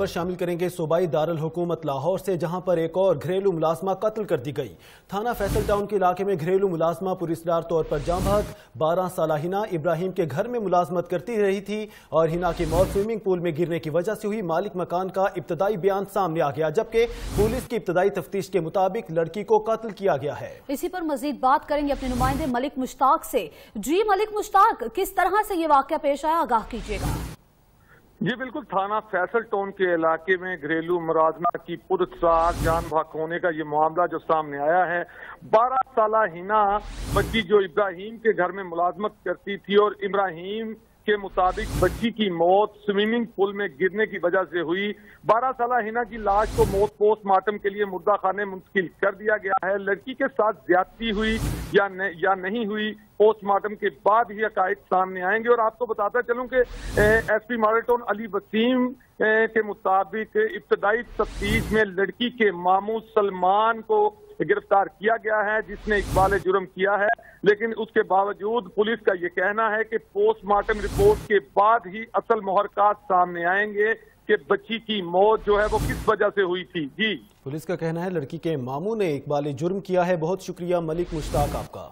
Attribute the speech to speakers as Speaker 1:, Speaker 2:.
Speaker 1: पर शामिल करेंगे सूबाई दारुल हुकूमत लाहौर से, जहां पर एक और घरेलू मुलाजमा कत्ल कर दी गई। थाना फैसल टाउन के इलाके में घरेलू मुलाजमा पुलिसदार तौर पर जाँ बहक 12 साल हिना इब्राहिम के घर में मुलाजमत करती रही थी और हिना की मौत स्विमिंग पूल में गिरने की वजह से हुई। मालिक मकान का इब्तदाई बयान सामने आ गया, जबकि पुलिस की इब्तदाई तफ्तीश के मुताबिक लड़की को कत्ल किया गया है।
Speaker 2: इसी पर मजीद बात करेंगे अपने नुमाइंदे मलिक मुश्ताक से। जी मलिक मुश्ताक, किस तरह से ये वाकया पेश आया, आगाह कीजिएगा।
Speaker 3: जी बिल्कुल, थाना फैसल टाउन के इलाके में घरेलू मुलाजमा की पुरस्कार जान भाग होने का ये मामला जो सामने आया है। 12 साल हिना बच्ची जो इब्राहिम के घर में मुलाजमत करती थी और इब्राहिम के मुताबिक बच्ची की मौत स्विमिंग पूल में गिरने की वजह से हुई। 12 साल हिना की लाश को मौत पोस्टमार्टम के लिए मुर्दा खाने मुंतकिल कर दिया गया है। लड़की के साथ ज्यादती हुई या नहीं हुई, पोस्टमार्टम के बाद ही हकायक सामने आएंगे। और आपको बताता चलूं कि SP model town Ali Wasim के मुताबिक इब्तदाई तफ्तीश में लड़की के मामू सलमान को गिरफ्तार किया गया है, जिसने इकबाल जुर्म किया है। लेकिन उसके बावजूद पुलिस का ये कहना है कि पोस्टमार्टम रिपोर्ट के बाद ही असल मुहर्रकात सामने आएंगे कि बच्ची की मौत जो है वो किस वजह से हुई थी। जी,
Speaker 1: पुलिस का कहना है लड़की के मामू ने इकबाल जुर्म किया है। बहुत शुक्रिया मलिक मुश्ताक आपका।